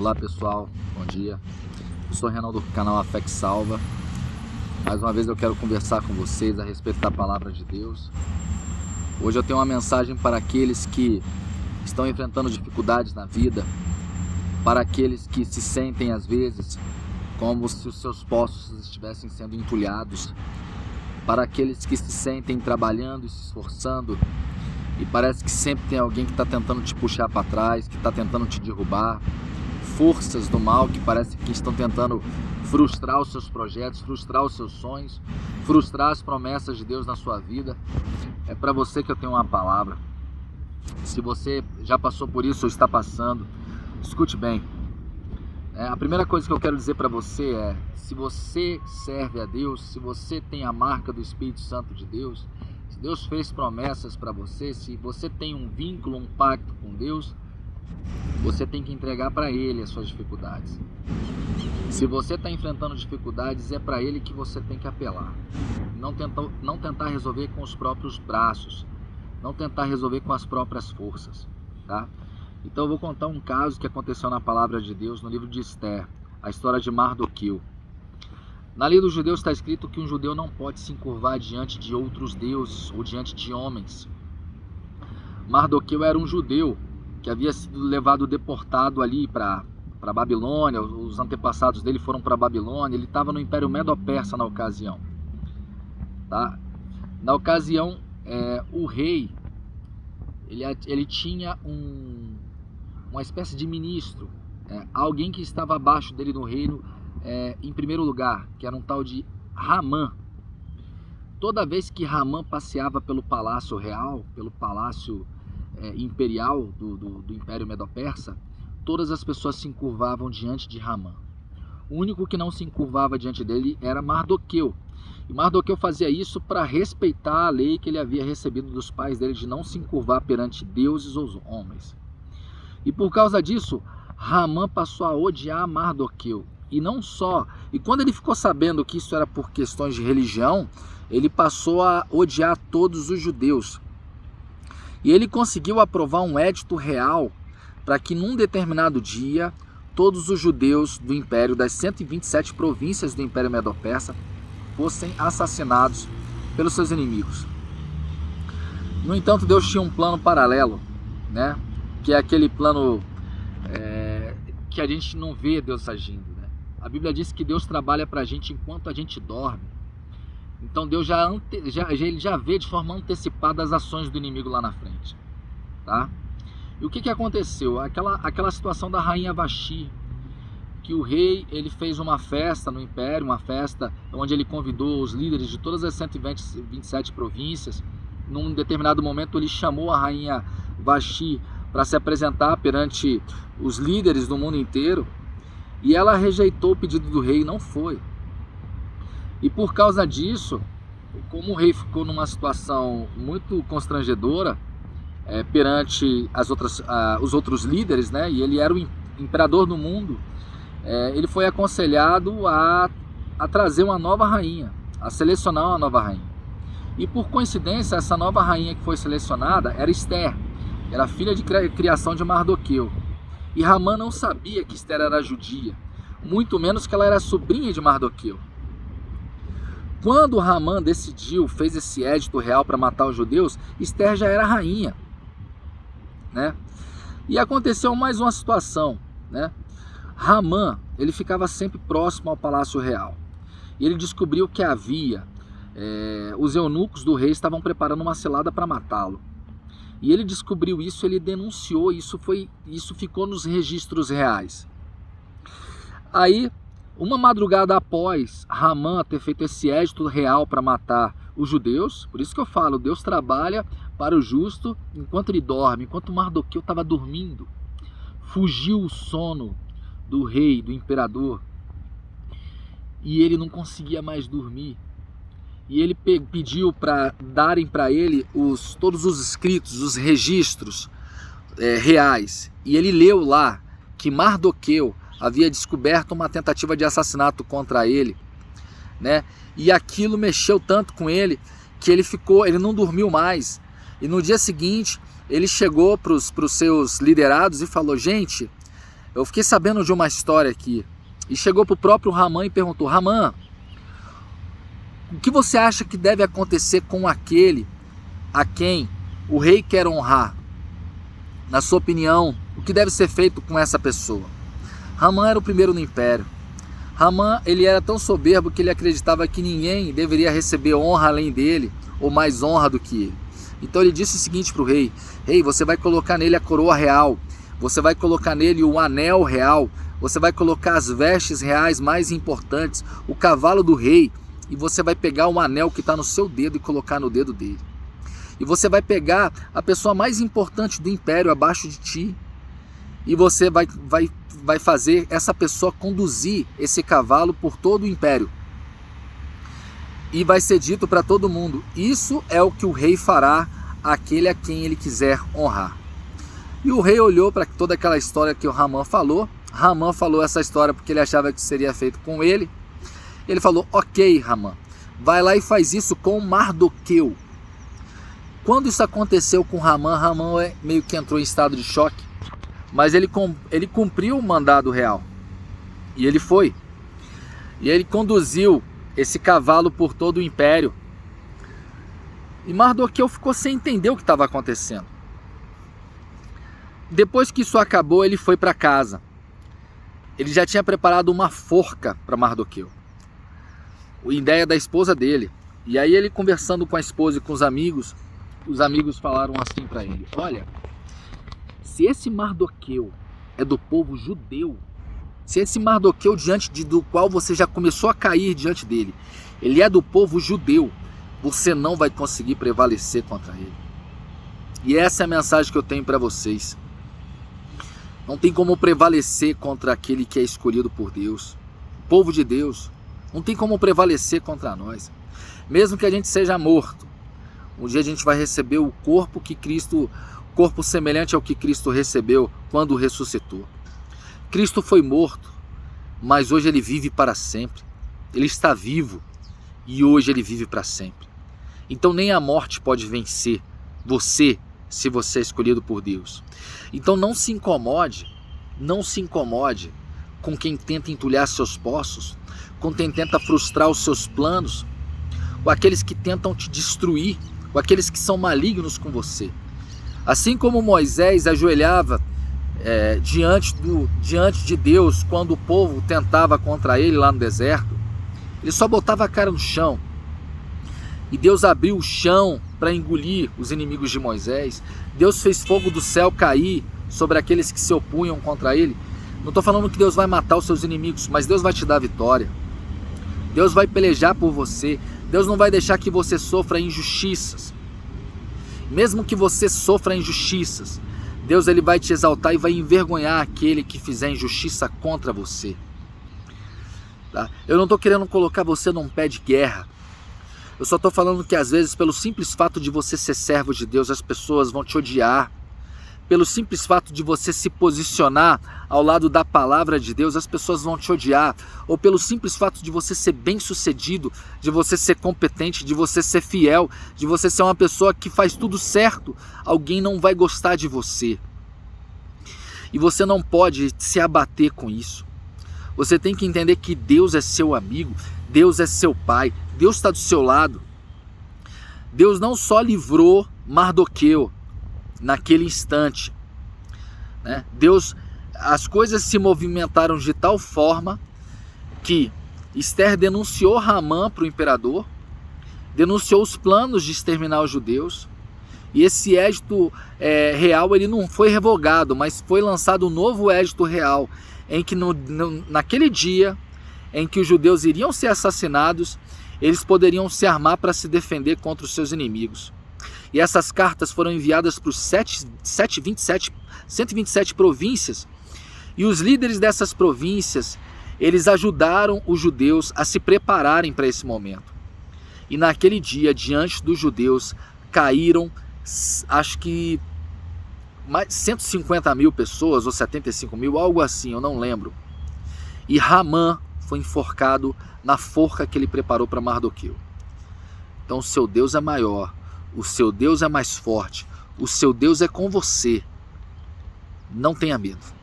Olá pessoal, bom dia. Eu sou o Renan do canal A Fé que Salva. Mais uma vez eu quero conversar com vocês a respeito da palavra de Deus. Hoje eu tenho uma mensagem para aqueles que estão enfrentando dificuldades na vida, para aqueles que se sentem às vezes como se os seus poços estivessem sendo entulhados, para aqueles que se sentem trabalhando e se esforçando e parece que sempre tem alguém que está tentando te puxar para trás, que está tentando te derrubar, forças do mal que parece que estão tentando frustrar os seus projetos, frustrar os seus sonhos, frustrar as promessas de Deus na sua vida. É para você que eu tenho uma palavra. Se você já passou por isso ou está passando, escute bem. A primeira coisa que eu quero dizer para você é: se você serve a Deus, se você tem a marca do Espírito Santo de Deus, se Deus fez promessas para você, se você tem um vínculo, um pacto com Deus, você tem que entregar para Ele as suas dificuldades. Se você está enfrentando dificuldades, é para Ele que você tem que apelar. Não tentar resolver com os próprios braços, não tentar resolver com as próprias forças, tá? Então eu vou contar um caso que aconteceu na palavra de Deus no livro de Esther, a história de Mardoqueu. Na lei dos judeus está escrito que um judeu não pode se encurvar diante de outros deuses ou diante de homens. Mardoqueu era um judeu que havia sido levado deportado ali para Babilônia. Os antepassados dele foram para Babilônia. Ele estava no Império Medo-Persa na ocasião, tá? Na ocasião, o rei ele tinha uma espécie de ministro, alguém que estava abaixo dele no reino, em primeiro lugar, que era um tal de Ramã. Toda vez que Ramã passeava pelo palácio real, pelo palácio imperial do Império Medo-Persa, todas as pessoas se encurvavam diante de Ramã. O único que não se encurvava diante dele era Mardoqueu. E Mardoqueu fazia isso para respeitar a lei que ele havia recebido dos pais dele de não se encurvar perante deuses ou homens. E por causa disso, Ramã passou a odiar Mardoqueu. E não só, e quando ele ficou sabendo que isso era por questões de religião, ele passou a odiar todos os judeus. E ele conseguiu aprovar um édito real para que num determinado dia todos os judeus do Império, das 127 províncias do Império Medo-Persa, fossem assassinados pelos seus inimigos. No entanto, Deus tinha um plano paralelo, né? Que é aquele plano que a gente não vê Deus agindo, né? A Bíblia diz que Deus trabalha para a gente enquanto a gente dorme. Então Deus ele já vê de forma antecipada as ações do inimigo lá na frente, tá? E o que aconteceu? Aquela situação da rainha Vasti, que o rei ele fez uma festa no império, uma festa onde ele convidou os líderes de todas as 127 províncias. Num determinado momento ele chamou a rainha Vasti para se apresentar perante os líderes do mundo inteiro, e ela rejeitou o pedido do rei e não foi. E por causa disso, como o rei ficou numa situação muito constrangedora perante os outros líderes, né? E ele era o imperador do mundo, ele foi aconselhado a trazer uma nova rainha, a selecionar uma nova rainha. E por coincidência, essa nova rainha que foi selecionada era Esther, era filha de criação de Mardoqueu. E Ramã não sabia que Esther era judia, muito menos que ela era sobrinha de Mardoqueu. Quando Ramã fez esse édito real para matar os judeus, Esther já era rainha, né? E aconteceu mais uma situação, né? Ramã, ele ficava sempre próximo ao palácio real. E ele descobriu que os eunucos do rei estavam preparando uma cilada para matá-lo. E ele descobriu isso, ele denunciou, isso ficou nos registros reais. Aí, uma madrugada após Ramã ter feito esse édito real para matar os judeus, por isso que eu falo, Deus trabalha para o justo enquanto ele dorme. Enquanto Mardoqueu estava dormindo, fugiu o sono do rei, do imperador, e ele não conseguia mais dormir. E ele pediu para darem para ele todos os escritos, os registros reais. E ele leu lá que Mardoqueu havia descoberto uma tentativa de assassinato contra ele, né? E aquilo mexeu tanto com ele que ele não dormiu mais. E no dia seguinte ele chegou para os seus liderados e falou: gente, Eu fiquei sabendo de uma história aqui, e chegou para o próprio Hamã e perguntou: Hamã, o que você acha que deve acontecer com aquele a quem o rei quer honrar? Na sua opinião, o que deve ser feito com essa pessoa? Hamã era o primeiro no império. Hamã, ele era tão soberbo que ele acreditava que ninguém deveria receber honra além dele, ou mais honra do que ele. Então ele disse o seguinte para o rei: rei, você vai colocar nele a coroa real, você vai colocar nele o anel real, você vai colocar as vestes reais mais importantes, o cavalo do rei, e você vai pegar o anel que está no seu dedo e colocar no dedo dele. E você vai pegar a pessoa mais importante do império abaixo de ti, e você vai fazer essa pessoa conduzir esse cavalo por todo o império. E vai ser dito para todo mundo: isso é o que o rei fará àquele a quem ele quiser honrar. E o rei olhou para toda aquela história que o Hamã falou. Hamã falou essa história porque ele achava que seria feito com ele. Ele falou: ok, Hamã, vai lá e faz isso com Mardoqueu. Quando isso aconteceu com Hamã, Hamã meio que entrou em estado de choque, mas ele cumpriu o mandado real. E ele foi. E ele conduziu esse cavalo por todo o império. E Mardoqueu ficou sem entender o que estava acontecendo. Depois que isso acabou, ele foi para casa. Ele já tinha preparado uma forca para Mardoqueu, a ideia da esposa dele. E aí ele, conversando com a esposa e com os amigos falaram assim para ele: olha, se esse Mardoqueu é do povo judeu, se esse Mardoqueu do qual você já começou a cair diante dele, ele é do povo judeu, você não vai conseguir prevalecer contra ele. E essa é a mensagem que eu tenho para vocês. Não tem como prevalecer contra aquele que é escolhido por Deus, o povo de Deus. Não tem como prevalecer contra nós. Mesmo que a gente seja morto, um dia a gente vai receber o corpo corpo semelhante ao que Cristo recebeu quando ressuscitou. Cristo foi morto, mas hoje ele vive para sempre. Ele está vivo e hoje ele vive para sempre. Então nem a morte pode vencer você, se você é escolhido por Deus. Então não se incomode com quem tenta entulhar seus poços, com quem tenta frustrar os seus planos, com aqueles que tentam te destruir, com aqueles que são malignos com você. Assim como Moisés ajoelhava diante de Deus quando o povo tentava contra ele lá no deserto, ele só botava a cara no chão. E Deus abriu o chão para engolir os inimigos de Moisés. Deus fez fogo do céu cair sobre aqueles que se opunham contra ele. Não estou falando que Deus vai matar os seus inimigos, mas Deus vai te dar vitória. Deus vai pelejar por você. Deus não vai deixar que você sofra injustiças. Mesmo que você sofra injustiças, Deus ele vai te exaltar e vai envergonhar aquele que fizer injustiça contra você. Tá? Eu não estou querendo colocar você num pé de guerra. Eu só estou falando que às vezes, pelo simples fato de você ser servo de Deus, as pessoas vão te odiar. Pelo simples fato de você se posicionar ao lado da palavra de Deus, as pessoas vão te odiar. Ou pelo simples fato de você ser bem-sucedido, de você ser competente, de você ser fiel, de você ser uma pessoa que faz tudo certo, alguém não vai gostar de você. E você não pode se abater com isso. Você tem que entender que Deus é seu amigo, Deus é seu pai, Deus está do seu lado. Deus não só livrou Mardoqueu naquele instante, né? As coisas se movimentaram de tal forma que Esther denunciou Hamã para o imperador, denunciou os planos de exterminar os judeus, e esse édito real ele não foi revogado, mas foi lançado um novo édito real, em que naquele dia em que os judeus iriam ser assassinados, eles poderiam se armar para se defender contra os seus inimigos. E essas cartas foram enviadas para os 127 províncias, e os líderes dessas províncias, eles ajudaram os judeus a se prepararem para esse momento. E naquele dia, diante dos judeus, caíram, acho que mais de 150 mil pessoas, ou 75 mil, algo assim, eu não lembro. E Hamã foi enforcado na forca que ele preparou para Mardoqueu. Então o seu Deus é maior, o seu Deus é mais forte, o seu Deus é com você. Não tenha medo.